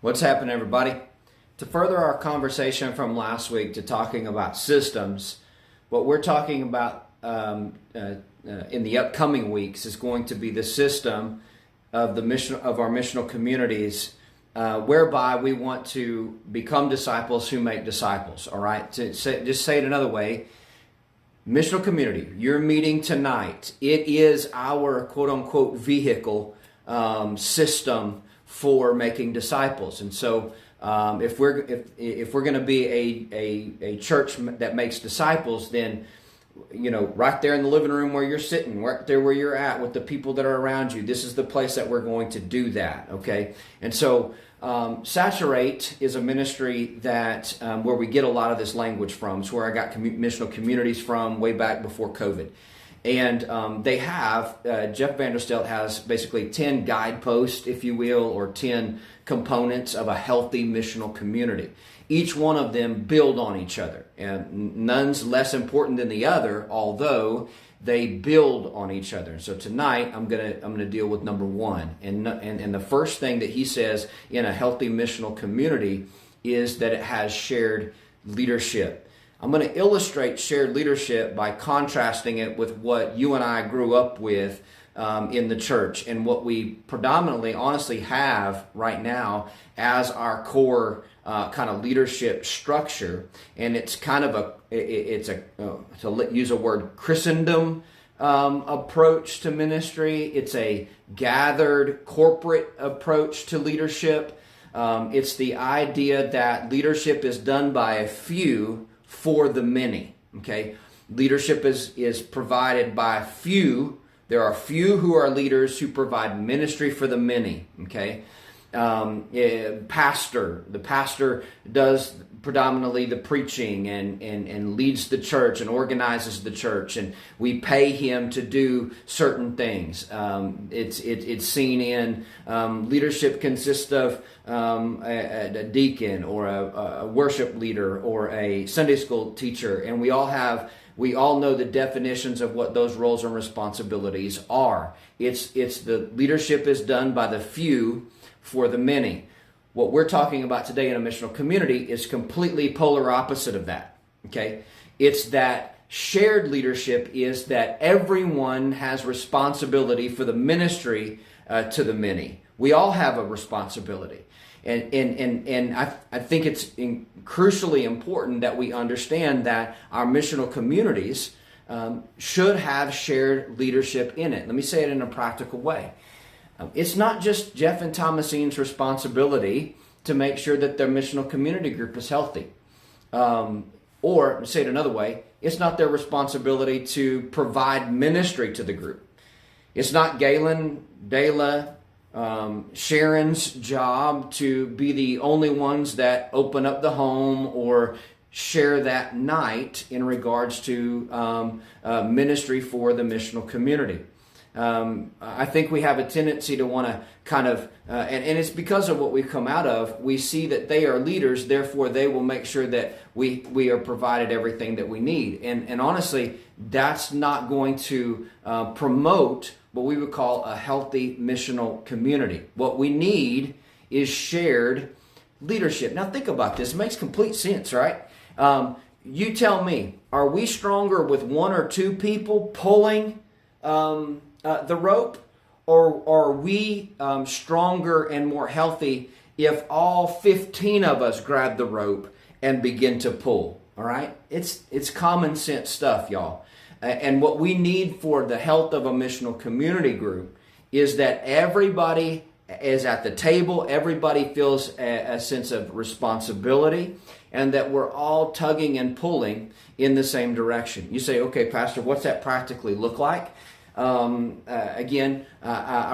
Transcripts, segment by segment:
What's happening, everybody? To further our conversation from last week to talking about systems, what we're talking about in the upcoming weeks is going to be the system of the mission of our missional communities, whereby we want to become disciples who make disciples. All right, just say it another way. Missional community, you're meeting tonight. It is our quote-unquote vehicle system for making disciples. And so if we're going to be a church that makes disciples, then right there in the living room where you're sitting, right there where you're at with the people that are around you, this is the place that we're going to do that. Okay, and so Saturate is a ministry that where we get a lot of this language from. It's where I got missional communities from way back before COVID. And they have, Jeff Vanderstelt has basically 10 guideposts, if you will, or 10 components of a healthy missional community. Each one of them build on each other. And none's less important than the other, although they build on each other. And so tonight I'm gonna deal with number one. And the first thing that he says in a healthy missional community is that it has shared leadership. I'm going to illustrate shared leadership by contrasting it with what you and I grew up with in the church and what we predominantly, honestly, have right now as our core kind of leadership structure. And it's kind of to use a word, Christendom approach to ministry. It's a gathered corporate approach to leadership. It's the idea that leadership is done by a few for the many. Okay, leadership is provided by few. There are few who are leaders who provide ministry for the many. Okay, the pastor does predominantly the preaching and leads the church and organizes the church, and we pay him to do certain things. It's seen in leadership consists of a deacon or a worship leader or a Sunday school teacher, and we all know the definitions of what those roles and responsibilities are. It's the leadership is done by the few for the many. What we're talking about today in a missional community is completely polar opposite of that. Okay, it's that shared leadership is that everyone has responsibility for the ministry to the many. We all have a responsibility. And I think it's crucially important that we understand that our missional communities should have shared leadership in it. Let me say it in a practical way. It's not just Jeff and Thomasin's responsibility to make sure that their missional community group is healthy. Or, say it another way, it's not their responsibility to provide ministry to the group. It's not Galen, Dela, Sharon's job to be the only ones that open up the home or share that night in regards to ministry for the missional community. I think we have a tendency to want to kind of, and it's because of what we've come out of, we see that they are leaders, therefore they will make sure that we are provided everything that we need. And honestly, that's not going to promote what we would call a healthy missional community. What we need is shared leadership. Now think about this. It makes complete sense, right? You tell me, are we stronger with one or two people pulling the rope, or are we stronger and more healthy if all 15 of us grab the rope and begin to pull? All right, it's common sense stuff, y'all. And what we need for the health of a missional community group is that everybody is at the table, everybody feels a sense of responsibility, and that we're all tugging and pulling in the same direction. You say, okay, Pastor, what's that practically look like? I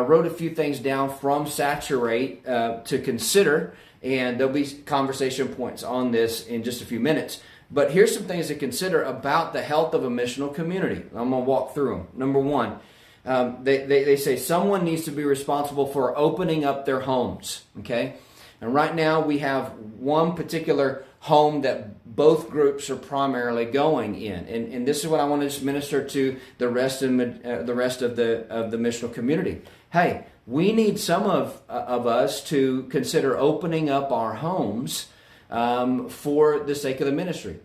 wrote a few things down from Saturate to consider, and there'll be conversation points on this in just a few minutes. But here's some things to consider about the health of a missional community. I'm going to walk through them. Number one, they say someone needs to be responsible for opening up their homes. Okay, and right now we have one particular home that both groups are primarily going in. And this is what I want to just minister to the rest of the missional community. Hey, we need some of us to consider opening up our homes for the sake of the ministry.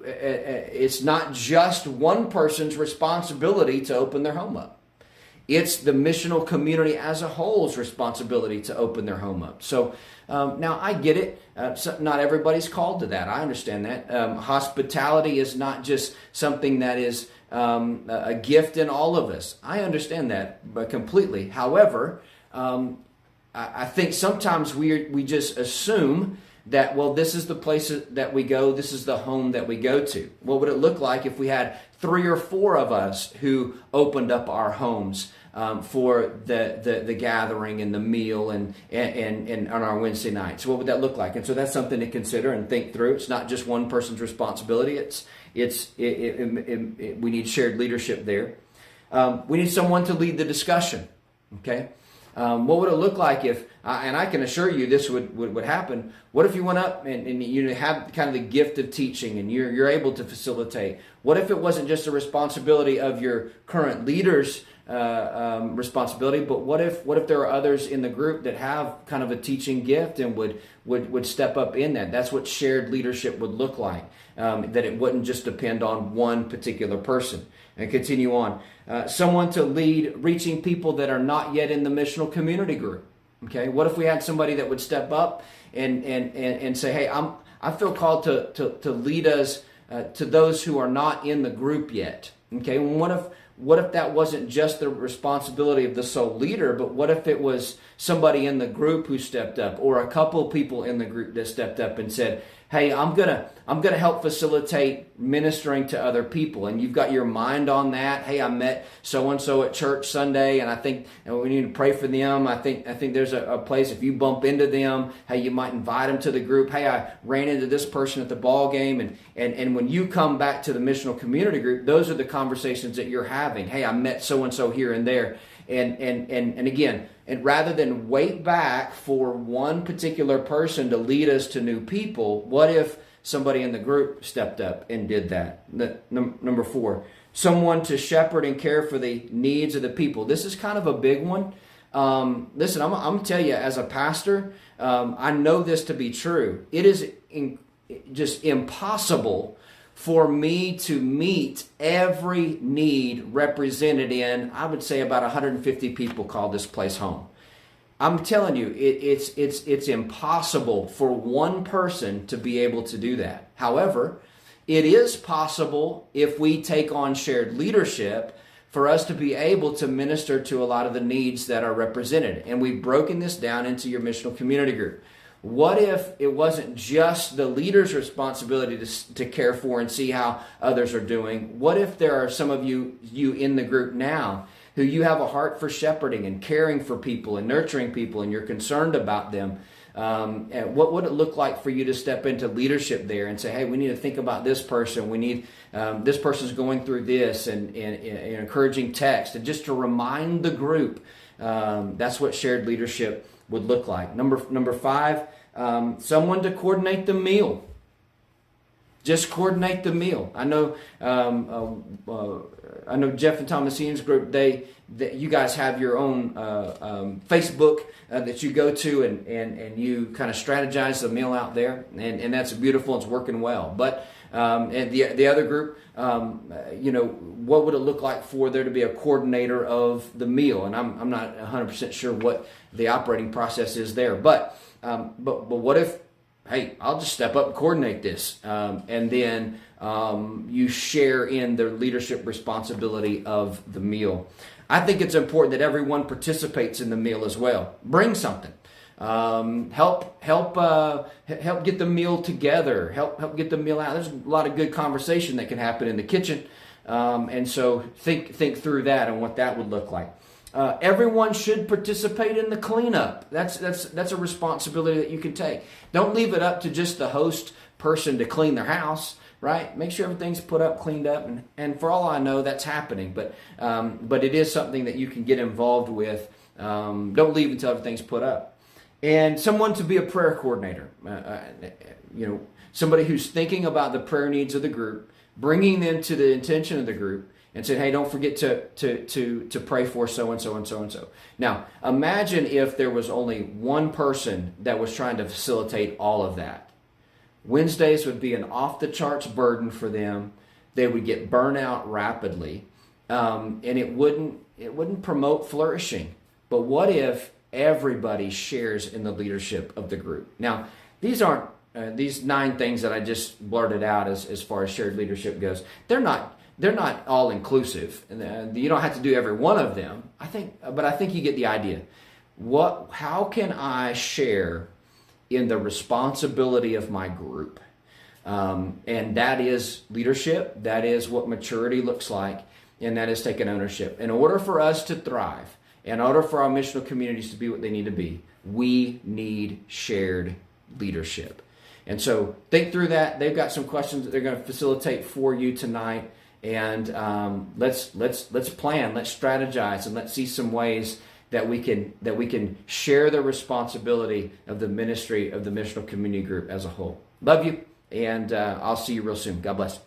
It's not just one person's responsibility to open their home up. It's the missional community as a whole's responsibility to open their home up. So now I get it. Not everybody's called to that. I understand that. Hospitality is not just something that is a gift in all of us. I understand that, but completely. However, I think sometimes we just assume that, well, this is the place that we go, this is the home that we go to. What would it look like if we had 3 or 4 of us who opened up our homes for the gathering and the meal and on our Wednesday nights? What would that look like? And so that's something to consider and think through. It's not just one person's responsibility. We need shared leadership there. We need someone to lead the discussion. Okay. What would it look like if, and I can assure you this would happen, what if you went up and you have kind of the gift of teaching and you're able to facilitate? What if it wasn't just a responsibility of your current leader's responsibility, but what if there are others in the group that have kind of a teaching gift and would step up in that? That's what shared leadership would look like, that it wouldn't just depend on one particular person. And continue on. Someone to lead reaching people that are not yet in the missional community group. Okay, what if we had somebody that would step up and say, hey, I feel called to lead us to those who are not in the group yet. Okay, what if that wasn't just the responsibility of the sole leader, but what if it was somebody in the group who stepped up, or a couple people in the group that stepped up and said, hey, I'm gonna help facilitate ministering to other people, and you've got your mind on that. Hey, I met so and so at church Sunday, and I think we need to pray for them. I think there's a place, if you bump into them, hey, you might invite them to the group. Hey, I ran into this person at the ball game, and when you come back to the missional community group, those are the conversations that you're having. Hey, I met so and so here and there. And again, and rather than wait back for one particular person to lead us to new people, what if somebody in the group stepped up and did that? Number 4, someone to shepherd and care for the needs of the people. This is kind of a big one. Listen, I'm going to tell you, as a pastor, I know this to be true. It is just impossible for me to meet every need represented in, I would say, about 150 people call this place home. I'm telling you, it's impossible for one person to be able to do that. However, it is possible, if we take on shared leadership, for us to be able to minister to a lot of the needs that are represented. And we've broken this down into your missional community group. What if it wasn't just the leader's responsibility to care for and see how others are doing? What if there are some of you in the group now who you have a heart for shepherding and caring for people and nurturing people, and you're concerned about them? And what would it look like for you to step into leadership there and say, hey, we need to think about this person. We need, this person's going through this, and encouraging text, and just to remind the group. That's what shared leadership would look like. Number 5, someone to coordinate the meal. Just coordinate the meal. I know Jeff and Thomasina's group. You guys have your own Facebook that you go to, and you kind of strategize the meal out there, and that's beautiful. It's working well. But and the other group, what would it look like for there to be a coordinator of the meal? And I'm not 100% sure what the operating process is there. But what if, hey, I'll just step up and coordinate this, and then you share in the leadership responsibility of the meal. I think it's important that everyone participates in the meal as well. Bring something. Help get the meal together. Help get the meal out. There's a lot of good conversation that can happen in the kitchen, and so think through that and what that would look like. Everyone should participate in the cleanup. That's a responsibility that you can take. Don't leave it up to just the host person to clean their house. Right? Make sure everything's put up, cleaned up, and for all I know, that's happening. But it is something that you can get involved with. Don't leave until everything's put up. and someone to be a prayer coordinator. Somebody who's thinking about the prayer needs of the group, bringing them to the intention of the group, and saying, "Hey, don't forget to pray for so and so and so and so." Now, imagine if there was only one person that was trying to facilitate all of that. Wednesdays would be an off-the-charts burden for them. They would get burnout rapidly, and it wouldn't promote flourishing. But what if everybody shares in the leadership of the group? Now, these aren't these 9 things that I just blurted out as far as shared leadership goes. They're not all inclusive, and you don't have to do every one of them. But I think you get the idea. How can I share in the responsibility of my group? And that is leadership. That is what maturity looks like, and that is taking ownership. In order for us to thrive, in order for our missional communities to be what they need to be, we need shared leadership. And so think through that. They've got some questions that they're going to facilitate for you tonight. And let's plan, let's strategize, and let's see some ways that we can share the responsibility of the ministry of the missional community group as a whole. Love you, and I'll see you real soon. God bless.